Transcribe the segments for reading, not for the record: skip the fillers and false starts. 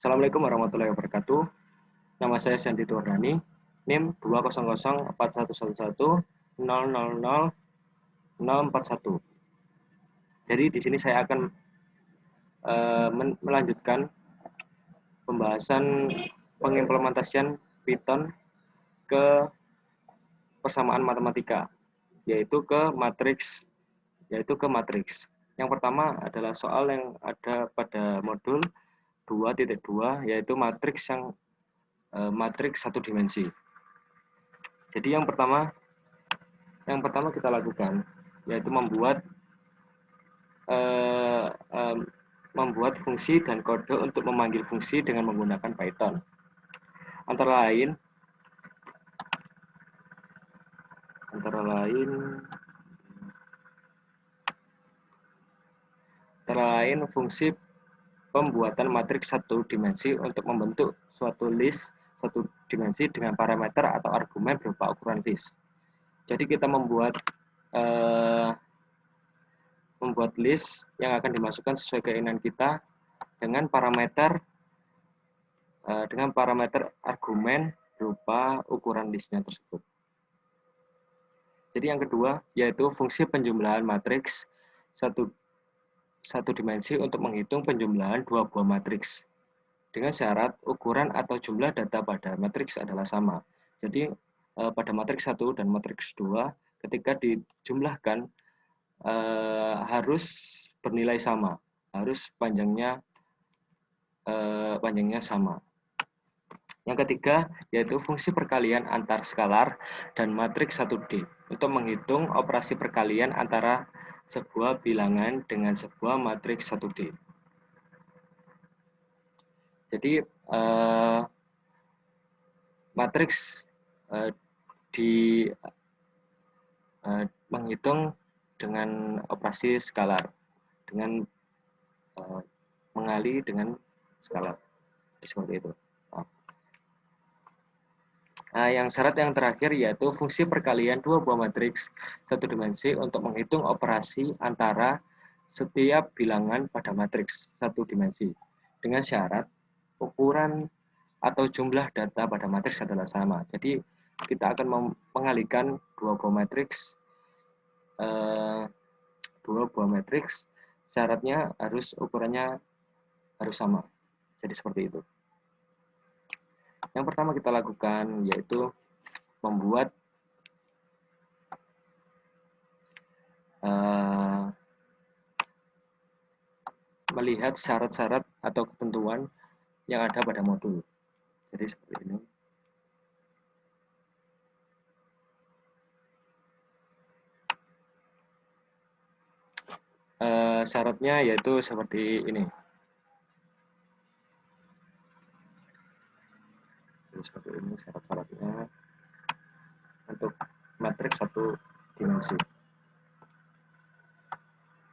Assalamualaikum warahmatullahi wabarakatuh. Nama saya Sandi Turdani, NIM 200411100000041. Jadi di sini saya akan melanjutkan pembahasan pengimplementasian Python ke persamaan matematika, yaitu ke matriks. Yang pertama adalah soal yang ada pada modul 2.2, yaitu matriks satu dimensi. Jadi yang pertama kita lakukan yaitu membuat fungsi dan kode untuk memanggil fungsi dengan menggunakan Python. Antara lain fungsi pembuatan matriks satu dimensi untuk membentuk suatu list satu dimensi dengan parameter atau argumen berupa ukuran list. Jadi kita membuat list yang akan dimasukkan sesuai keinginan kita dengan parameter argumen berupa ukuran listnya tersebut. Jadi yang kedua yaitu fungsi penjumlahan matriks satu dimensi untuk menghitung penjumlahan dua buah matriks dengan syarat ukuran atau jumlah data pada matriks adalah sama. Jadi pada matriks 1 dan matriks 2 ketika dijumlahkan harus bernilai sama, harus panjangnya sama. Yang ketiga yaitu fungsi perkalian antar skalar dan matriks 1D untuk menghitung operasi perkalian antara sebuah bilangan dengan sebuah matriks 1D. Jadi matriks menghitung dengan operasi skalar, dengan mengali dengan skalar, seperti itu. Yang syarat yang terakhir yaitu fungsi perkalian dua buah matriks satu dimensi untuk menghitung operasi antara setiap bilangan pada matriks satu dimensi dengan syarat ukuran atau jumlah data pada matriks adalah sama. Jadi kita akan mengalihkan dua buah matriks, syaratnya ukurannya harus sama. Jadi seperti itu. Yang pertama kita lakukan yaitu membuat melihat syarat-syarat atau ketentuan yang ada pada modul. Jadi seperti ini. Syaratnya yaitu seperti ini. Jadi seperti ini syarat-syaratnya untuk matriks satu dimensi.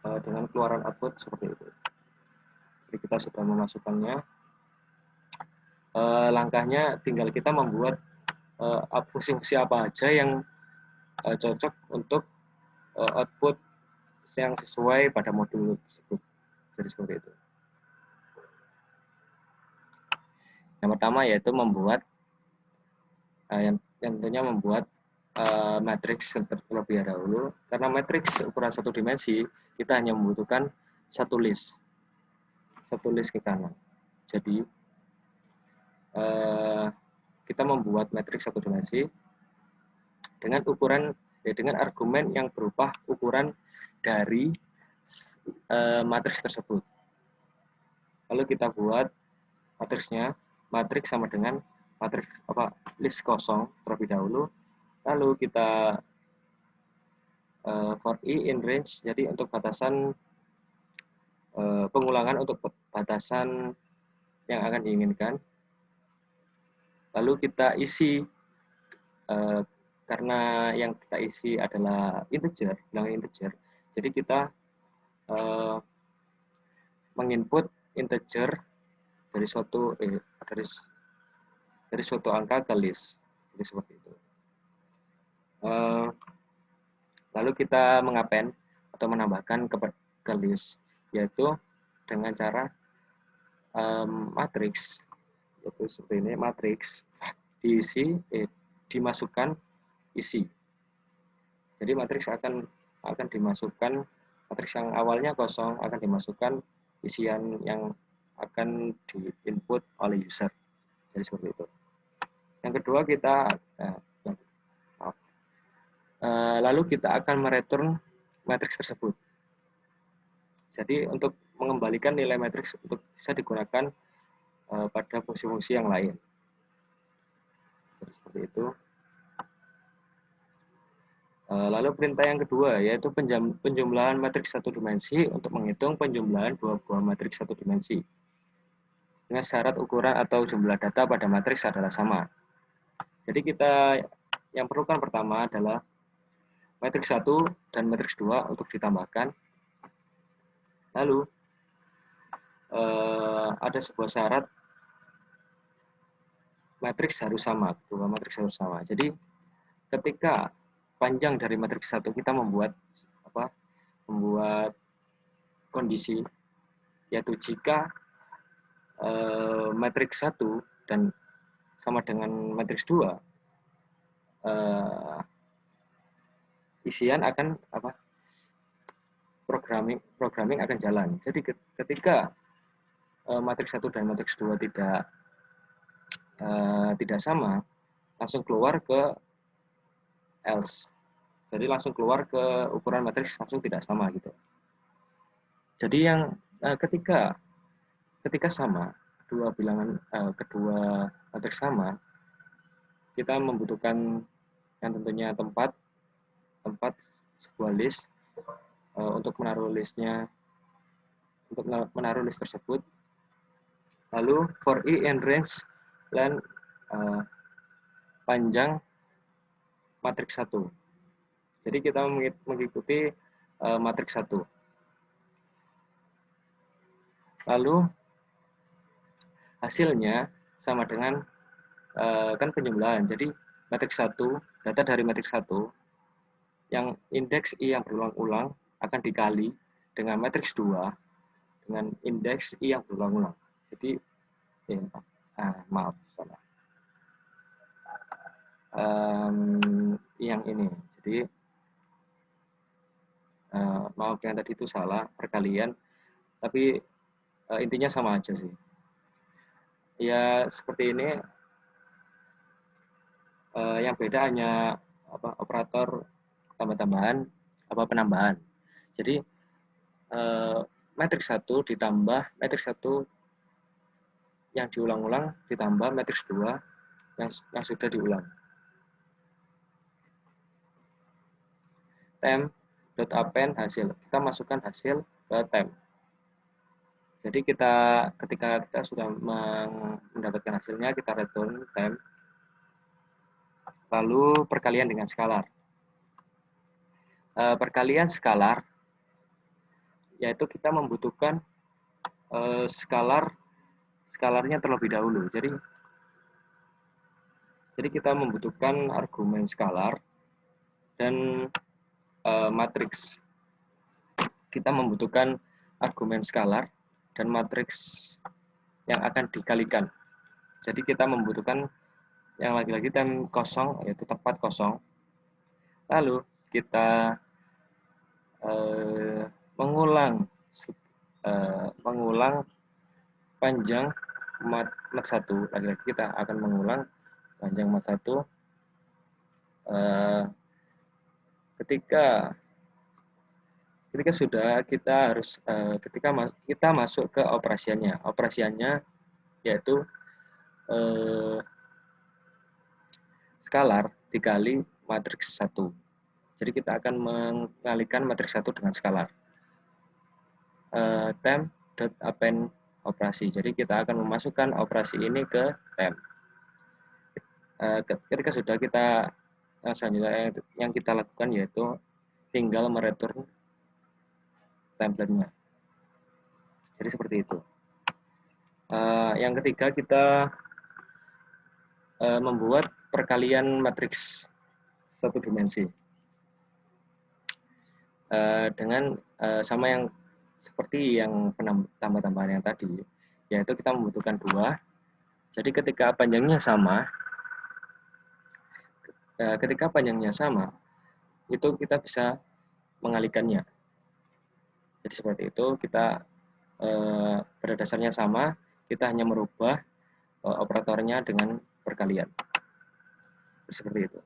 Dengan keluaran output seperti itu. Jadi kita sudah memasukkannya. Langkahnya tinggal kita membuat fungsi-fungsi apa aja yang cocok untuk output yang sesuai pada modul tersebut. Jadi seperti itu. Yang pertama yaitu membuat yang tentunya membuat matriks terlebih dahulu. Karena matriks ukuran satu dimensi kita hanya membutuhkan satu list ke kanan. Jadi kita membuat matriks satu dimensi dengan argumen yang berupa ukuran dari matriks tersebut. Lalu kita buat matriksnya, matriks sama dengan list kosong terlebih dahulu. Lalu kita for i in range, jadi untuk batasan pengulangan untuk batasan yang akan diinginkan. Lalu kita isi karena yang kita isi adalah integer, jadi kita menginput integer dari suatu angka ke list, jadi seperti itu. Lalu kita mengappend atau menambahkan ke list, yaitu dengan cara matriks, yaitu seperti ini, matriks dimasukkan isi. Jadi matriks akan dimasukkan, matriks yang awalnya kosong akan dimasukkan isian yang akan diinput oleh user. Jadi seperti itu. Yang kedua lalu kita akan mereturn matriks tersebut. Jadi untuk mengembalikan nilai matriks untuk bisa digunakan pada fungsi-fungsi yang lain. Jadi seperti itu. Lalu perintah yang kedua yaitu penjumlahan matriks satu dimensi untuk menghitung penjumlahan dua buah matriks satu dimensi. Dengan syarat ukuran atau jumlah data pada matriks adalah sama. Jadi kita yang perlukan pertama adalah matriks 1 dan matriks 2 untuk ditambahkan. Lalu ada sebuah syarat matriks harus sama, dua matriks harus sama. Jadi ketika panjang dari matriks 1 kita membuat kondisi, yaitu jika matriks 1 dan sama dengan matriks 2, isian akan programming akan jalan. Jadi ketika matriks 1 dan matriks 2 tidak sama, langsung keluar ke else. Jadi langsung keluar ke ukuran matriks langsung tidak sama gitu. Jadi yang ketika sama, kedua matriks sama, kita membutuhkan yang tentunya tempat sebuah list untuk menaruh list tersebut. Lalu for i and range dan panjang matriks 1. Jadi kita mengikuti matriks 1. Lalu hasilnya sama dengan kan penjumlahan. Jadi matriks 1, data dari matriks 1 yang indeks i yang berulang-ulang akan dikali dengan matriks 2 dengan indeks i yang berulang-ulang. Jadi maaf salah. Yang ini. Jadi maaf yang tadi itu salah perkalian, tapi intinya sama aja sih. Ya seperti ini. Yang beda hanya operator tambah-tambahan penambahan. Jadi matriks 1 ditambah matriks 1 yang diulang-ulang ditambah matriks 2 yang sudah diulang. Temp.append hasil. Kita masukkan hasil ke temp. Jadi ketika kita sudah mendapatkan hasilnya, kita return temp. Lalu perkalian dengan skalar. Perkalian skalar yaitu kita membutuhkan skalarnya terlebih dahulu. Jadi kita membutuhkan argumen skalar dan matriks. Kita membutuhkan argumen skalar dan matriks yang akan dikalikan. Jadi kita membutuhkan yang lagi-lagi tem kosong, yaitu tempat kosong. Lalu kita mengulang panjang mat 1. Lagi-lagi kita akan mengulang panjang mat 1 ketika sudah kita harus ketika kita masuk ke operasiannya yaitu skalar dikali matriks 1. Jadi kita akan mengalikan matriks 1 dengan skalar. Temp.append operasi. Jadi kita akan memasukkan operasi ini ke temp. Ketika sudah kita selanjutnya yang kita lakukan yaitu tinggal mereturn template-nya. Jadi seperti itu. Yang ketiga kita membuat perkalian matriks satu dimensi dengan sama yang seperti yang tambah-tambahan yang tadi, yaitu kita membutuhkan 2. Jadi ketika panjangnya sama, itu kita bisa mengalihkannya. Jadi seperti itu, kita pada dasarnya sama, kita hanya merubah operatornya dengan perkalian. Seperti itu.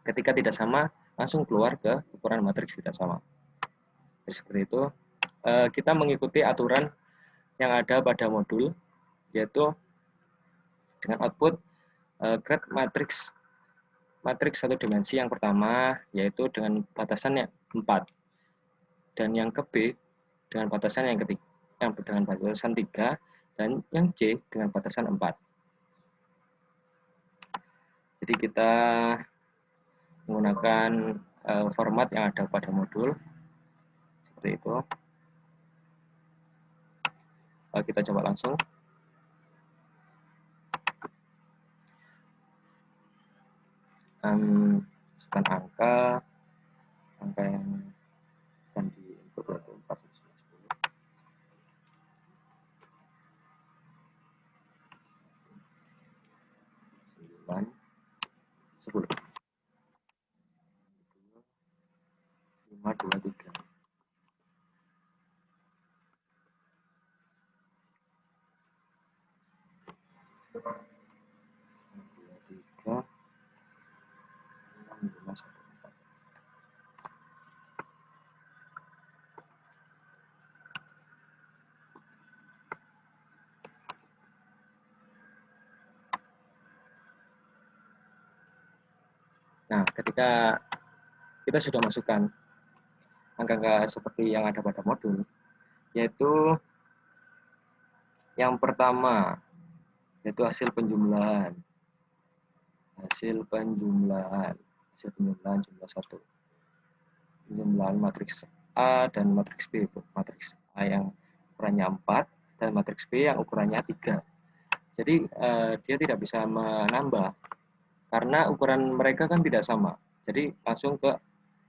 Ketika tidak sama, langsung keluar ke ukuran matriks tidak sama. Jadi seperti itu. Kita mengikuti aturan yang ada pada modul, yaitu dengan output create matriks satu dimensi yang pertama, yaitu dengan batasannya 4. Dan yang ke B dengan batasan yang ketiga, dengan batasan 3, dan yang C dengan batasan 4. Jadi kita menggunakan format yang ada pada modul seperti itu. Kita coba langsung. Masukkan angka yang akan diinput yaitu 410. 9, 10. 5, 2, 3. Nah, ketika kita sudah masukkan angka-angka seperti yang ada pada modul, yaitu yang pertama, yaitu hasil penjumlahan jumlah 1, penjumlahan matriks A dan matriks B. Matriks A yang ukurannya 4 dan matriks B yang ukurannya 3. Jadi dia tidak bisa menambah karena ukuran mereka kan tidak sama. Jadi langsung ke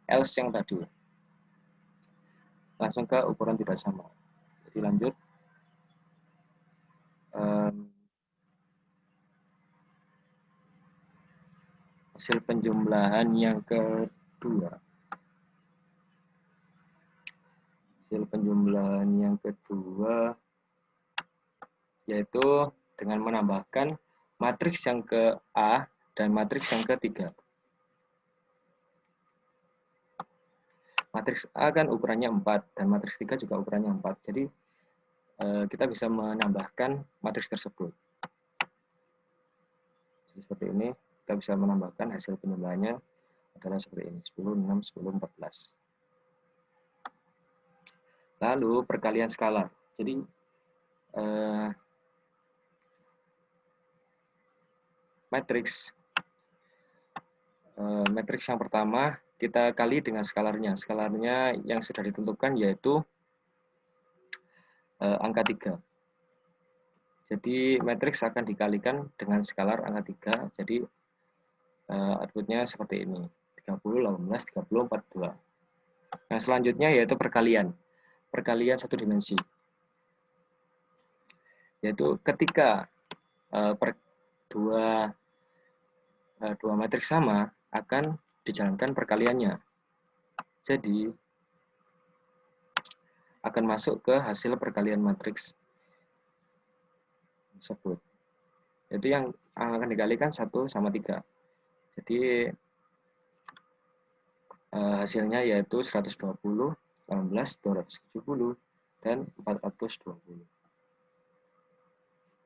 else yang tadi, langsung ke ukuran tidak sama. Jadi lanjut. Hasil penjumlahan yang kedua. Yaitu dengan menambahkan matriks yang ke A dan matriks yang ketiga. Matriks A kan ukurannya 4 dan matriks 3 juga ukurannya 4. Jadi kita bisa menambahkan matriks tersebut. Jadi seperti ini, kita bisa menambahkan hasil penjumlahannya adalah seperti ini, 10, 6, 10, 14. Lalu perkalian skalar. Jadi matriks yang pertama kita kali dengan skalarnya. Skalarnya yang sudah ditentukan yaitu angka 3. Jadi matriks akan dikalikan dengan skalar angka 3. Jadi outputnya seperti ini. 30, 18, 30, 42. Nah, selanjutnya yaitu perkalian. Perkalian satu dimensi. Yaitu ketika dua matriks sama, akan dijalankan perkaliannya. Jadi akan masuk ke hasil perkalian matriks tersebut. Itu yang akan dikalikan 1 sama 3. Jadi hasilnya yaitu 120, 18, 270, dan 420.